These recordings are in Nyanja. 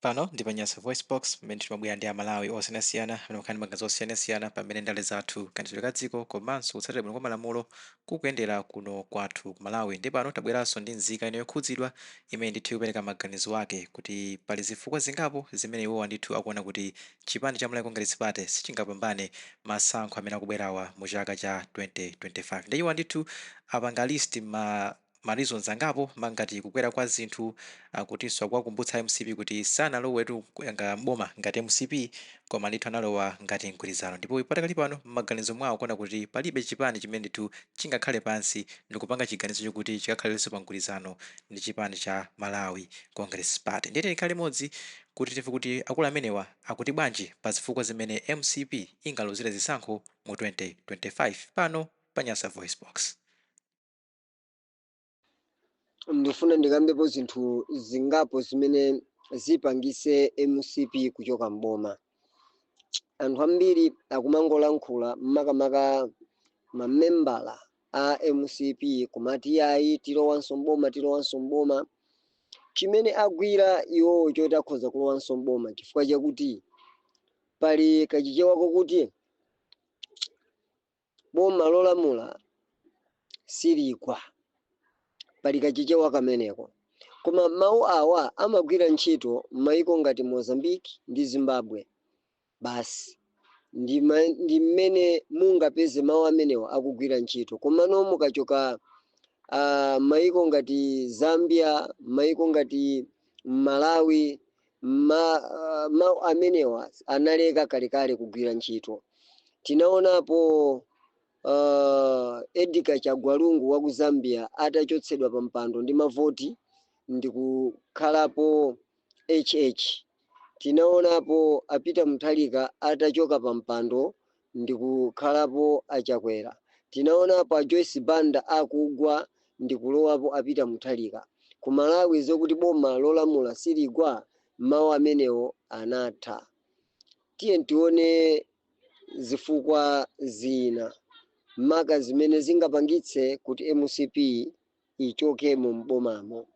Pano ndi Panyasa Voice Box mmene timabwera ndi amalawi osiyanasiyana amene mukhani magazi osiyanasiyana pamene ndale zathu kantchito ka dziko komanso kutsatira bwino kwa malamulo kukuyendera kuno kwathu ku Malawi. Ndi pano tabweranso ndi nzika ino yokhudzidwa imene ndithu ikupereka maganizo ake kuti pali zifukwa zingapo zimene iwowa ndithu akuona kuti chipani cha Malawi Congress Party sichingapambane masankho amene akubwerawa mu chaka cha 2025. Ndi iwowa ndithu apanga list ma reasons angapo mangati kukwera kwa zinthu kutinso akuwakumbutsa MCP kuti sanalowetu nga boma ngati MCP koma ndithu analowa ngati mgwirizano. Ndipo patakali pano m'maganizo mwawo kuona kuti palibe chipani chimene ndithu chingakhale pansi ndikupanga chiganizo chokuti chikakhalelenso pa mgwirizano ndi chipani cha Malawi Congress Party. Ndiyete tikhale limodzi kuti timve kuti akulu amenewa akuti bwanji pa zifukwa zimene MCP ingalozere zisankho mu 2025 pano pa Nyasa Voice Box. Ndifuna ndikambepo zinthu zingapo zimene zipangise MCP kuchoka mboma. Anthu ambiri akumangolankhula makamaka mamembala a MCP kumati ayi tilowanso mboma chimene agwira iwo choti akhoza kulowanso mboma chifukwa chakuti pali kachichewako kuti boma lolamula siligwa, pali kachichewa kameneko. Koma mawu awa amagwira ntchito m'mayiko ngati Mozambique ndi Zimbabwe. Basi ndi mmene mungapeze mawu amenewa akugwira ntchito. Komano mukachoka mayiko ngati Zambia, mayiko ngati Malawi, mawu amenewa analeka kalekale kugwira ntchito. Tinaonapo Edgar Chagwalungu wa ku Zambia atachotsedwa pa mpando ndi mavoti ndi kukhalapo HH. Tinaonapo Peter Mutharika atachoka pa mpando ndi kukhalapo Achakwera. Tinaonapo Joyce Banda akugwa ndi kulowapo Peter Mutharika. Ku Malawi zokuti boma lolamula siligwa mawu amenewo anatha. Tiye tione zifukwa zina maka zimene zingapangitse kuti MCP ichoke mu mbomamo.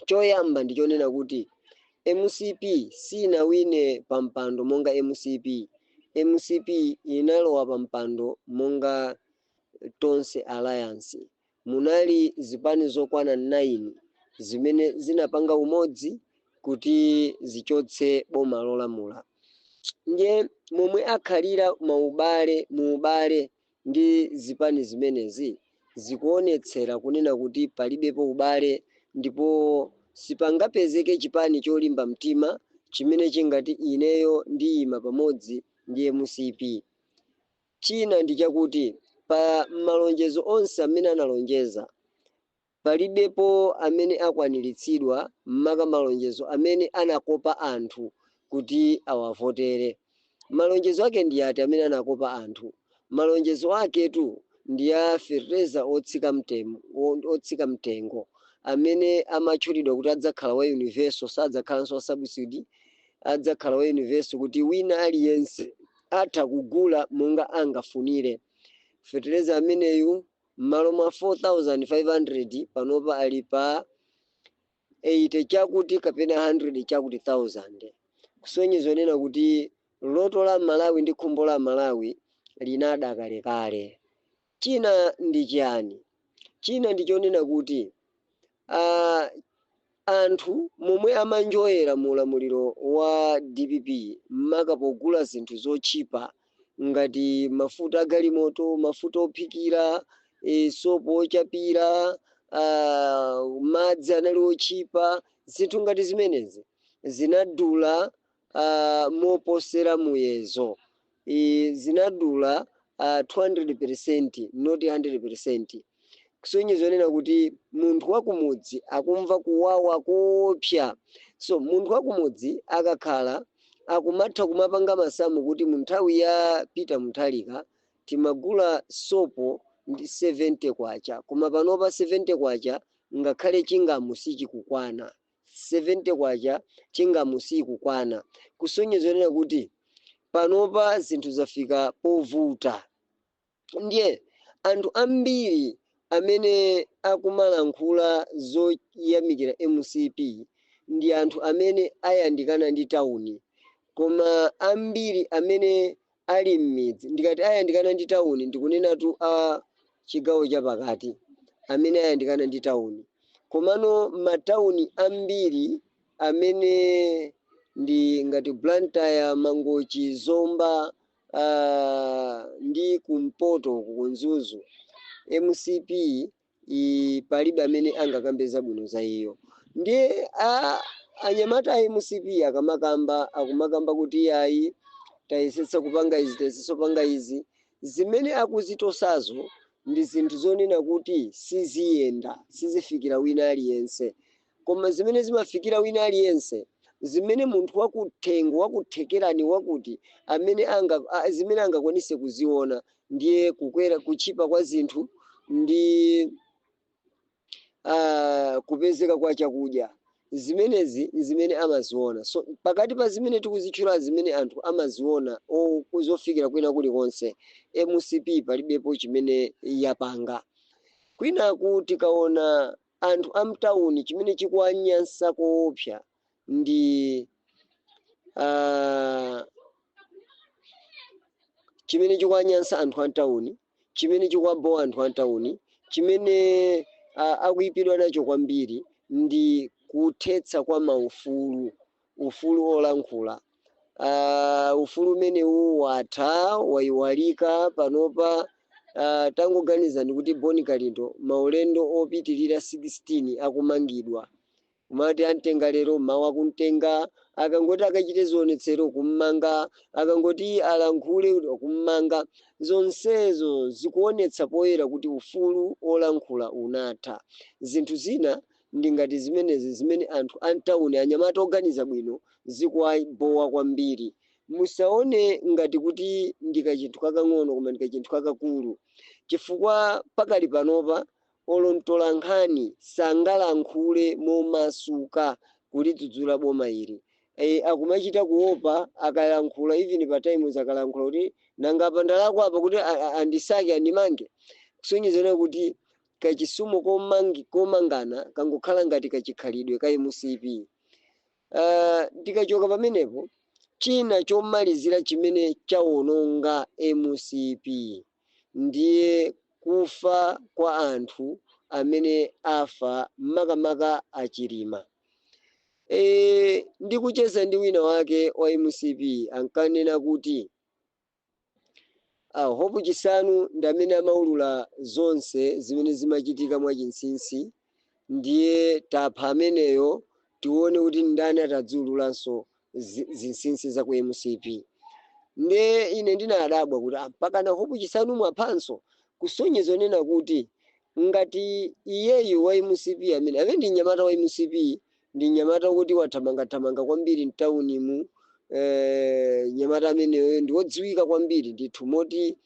Choyamba ndichonena kuti MCP sinawine pa mpando monga MCP. MCP inalowa pa mpando monga Tonse Alliance. Munali zipani zokwana 9 zimene zinapanga umodzi kuti zichotse boma lolamula. Nje momwe akhalira muubale ndi zipani zimenezi zikuonetsera kunena kuti palibepo ubale ndipo sipangapezeke chipani cholimba mtima chimene chingati ineyo ndiyima pamodzi ndi MCP. China ndi chakuti pa malonjezo onse amene analonjeza palibepo amene akwaniritsidwa maka malonjezo amene anakopa anthu kuti awavotere. Malonjezo ake ndi ati amene anakopa anthu? Malonjezo aketu ndi a fertilizer otsika mtengo amene amatchulidwa kuti adzakhala wa universal, sadzakhalanso wa subsidy, adzakhala wa universal kuti wina aliyense atha kugula monga angafunire. Fertilizer ameneyu m'malo mwa 4,500 panopa ali pa 80 chakuti kapena 100 chakuti 1000. Kusonyeza nena kuti loto la Malawi ndi khumbo la Malawi linada kalekale. China ndi chani? China ndi chonena kuti anthu momwe amanjoyera mu ulamuliro wa DPP maka pogula zinthu zochipa ngati mafuta agalimoto, mafuta ophikira, sopo ochapira, madzi anali ochipa. Zinthu ngati zimenezi zinadula moposera muyezo. Zinadula 200% not 100%. Kusonyeza nena kuti munthu wakumudzi akumva kuwawa kopya. So munthu wakumudzi akakhala akumatha kumapanga masamu kuti mu nthawi ya Peter Mutharika timagula sopo ndi 70 kwacha, koma panopa 70 kwacha ngakhale chingamu sichikukwana. 70 kwacha chingamu sikukwana. Kusonyeza nena kuti panopa zinthu zafika povuta. Ndiye anthu ambiri amene akumalankhula zoyamikira MCP ndi anthu amene ayandikana ndi tawuni, koma ambiri amene ali m'midzi, ndikati ayandikana ndi tawuni ndikunenatu a chigawo chapakati amene ayandikana ndi tawuni. Komano matawuni ambiri amene ndi ngati Blantyre, Mangochi, Zomba ndi kumpoto kunzuzu, MCP palibe amene angakambeza bwino za iyo. Ndiye anyamata a MCP akumakamba kuti ayi tayesetsa kupanga izi, tayesetsa kupanga izi. Zimene akuzitosazo ndi zinthu zonena kuti siziyenda, sizifikira wina aliyense. Koma zimene zimafikira wina aliyense, zimene munthu wakuthengo, wakuthekerani, wakuti amene zimene angakwanise kuziona, ndiye kuchipa kwa zinthu ndi kupezeka kwa chakudya. Zimenezi zimene amaziona. So pakati pa zimene tikuzitchula zimene anthu amaziona zofikira kwina kulikonse, MCP palibepo chimene yapanga. Kwinaku tikaona anthu amtawuni, chimene chikuwanyansa koopsa ndi chimene chikuwanyansa anthu amtawuni, chimene chikuwabowa anthu amtawuni, chimene akuyipidwa nacho kwambiri ndi kuthetsa kwa maufulu, ufulu olankhula. Ufulu umenewu watha, wayiwalika panopa. Tangoganizani kuti Boni Kalindo maulendo opitirira 16 akumangidwa. Kumati amtenga lero mawa kumtenga, akangoti akachite zionetsero kummanga, akangoti alankhule kummanga. Zonsezo zikuonetsa poyera kuti ufulu olankhula unatha. Zinthu zina ndi ngati zimenezi zimene anthu amtawuni, anyamata oganiza bwino, zikuwabowa kwambiri. Musaone ngati kuti ndikachinthu kakang'ono koma ndikachinthu kakakulu, chifukwa pakali panopa olontola nkhani sangalankhule momasuka kulidzudzula boma ili. Akumachita kuopa akalankhula, even pa times akalankhula kuti nangapa ndalakwa apa kuti andisake andimange. Kusonyezera kuti kachisumo komangana kangokhala ngati kachikhalidwe ka MCP. Tikachoka pamenepo, china chomalizira chimene chawononga MCP ndiye kufa kwa anthu amene afa makamaka achilima. Ndikucheza ndi wina wake wa MCP ankanena kuti Hope Chisanu ndi amene amaulula zonse zimene zimachitika mwa chinsinsi, ndiye tapha ameneyo tione kuti ndani atadziululanso zinsinsi za ku MCP. Nde ine ndinadabwa kuti pakana Hope Chisanu mwaphanso, kusonyeza nena kuti ngati iyeyu wa MCP amene ndi nyamata wa MCP, ndi nyamata kuti wathamanga kwambiri mtaunimu. Nyamata ameneyo ndi wodziwika kwambiri, ndithu moti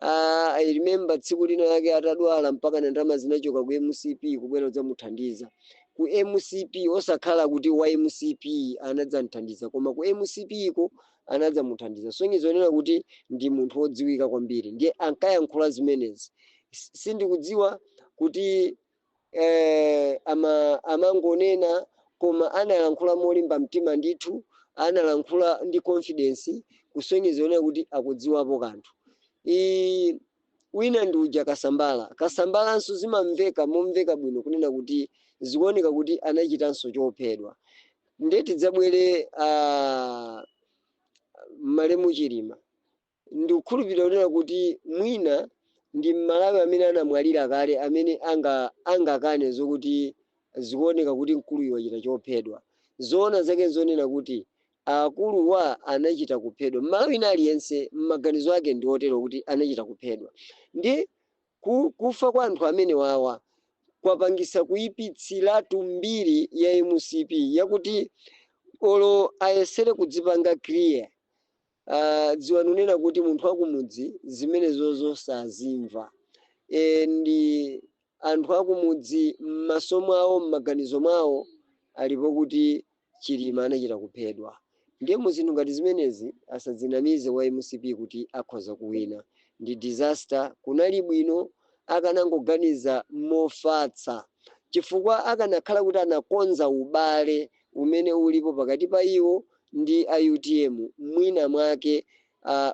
I remember tsiku lina yake atadwala mpaka na ndalama zinachoka ku MCP kubwera kudzamuthandiza. Ku MCP osakhala kuti wa MCP anadzamthandiza, koma ku MCP iko anadzamuthandiza. Sonyezo nena kuti ndi munthu wodziwika kwambiri, ndiye ankayankhula zimenezi. Sindikudziwa kuti amangonena, koma analankhula molimba mtima ndithu, analankhula ndi confidence, kusonyeza nena kuti akudziwapo kanthu. Wina ndi uja Kasambalanso zimamveka momveka bwino kunena kuti zikuoneka kuti anachitanso chophedwa. Ndeti dzabwere Malemu Chilima, ndikukhulupirira kunena kuti mwina ndi Malawi amene anamwalira kale amene angakane zokuti zikuoneka kuti mkuluyo wachita chophedwa. Zoona zake zonena kuti akuluwa anachita kuphedwa. Malawi aliyense m'maganizo ake ndi otero kuti anachita kuphedwa. Ndi kufa kwa anthu amene wawa kwapangisa kuyipitsiratu mbiri ya MCP yakuti olo ayesere kudzipanga clear. Dziwanunena kuti munthu wakumudzi zimene zozo sazimva. Ndi anthu akumudzi m'masomo awo, m'maganizo mwawo alipo kuti Chilima anachita kuphedwa. Ndiye muzinthu ngati zimenezi asadzinamize wa MCP kuti akhoza kuwina. Ndi disaster. Kunali bwino akanangoganiza mofatsa, chifukwa akanakhala kuti anakonza ubale umene ulipo pakati pa iwo ndi a UTM mwina mwake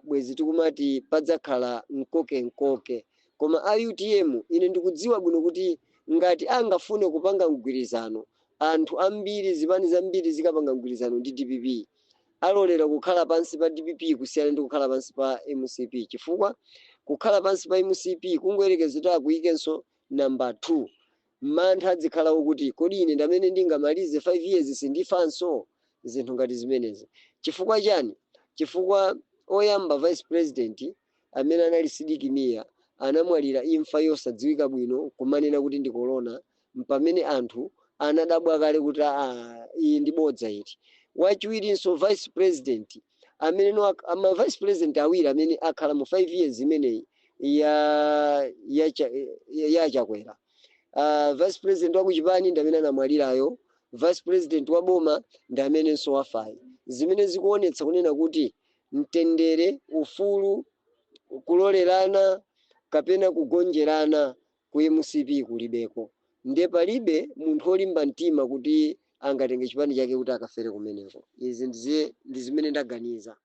bwezi tikumati padzakhala mkoke. Koma a UTM ine ndikudziwa bwino kuti ngati angafune kupanga mgwirizano, anthu ambiri zipani zambiri zikapanga mgwirizano ndi DPP alolera kukhala pansi pa DPP kusiyana ndi kukhala pansi pa MCP, chifukwa kukhala pansi pa MCP kungoyerekeza kuti akuyikenso namba 2. Mantha adzikhala kuti kodi ine ndamene ndingamalize 5 years sindifanso zinthu ngati zimenezi. Chifukwa chani? Chifukwa oyamba vice president amene anali Sidiki anamwalira imfa yosadziwika bwino kumanena kuti ndi corona, mpamene anthu anadabwa kale kuti iyi ndi bodza iti. Wachiwirinso vice president amene ama vice president awiri amene akhala mu 5 years imeneyi ya Chakwera. Vice president wa kuchipani ndamene anamwalirayo, vice president wa boma ndamenenso wafayi. Zimene zikuonetsa kunena kuti mtendere, ufulu, kulolerana kapena kugonjerana ku MCP kulibeko. Ndiye palibe munthu olimba mtima kuti angatenge chipani chake kuti akafere kumeneko. Izi ndi zimene ndaganiza.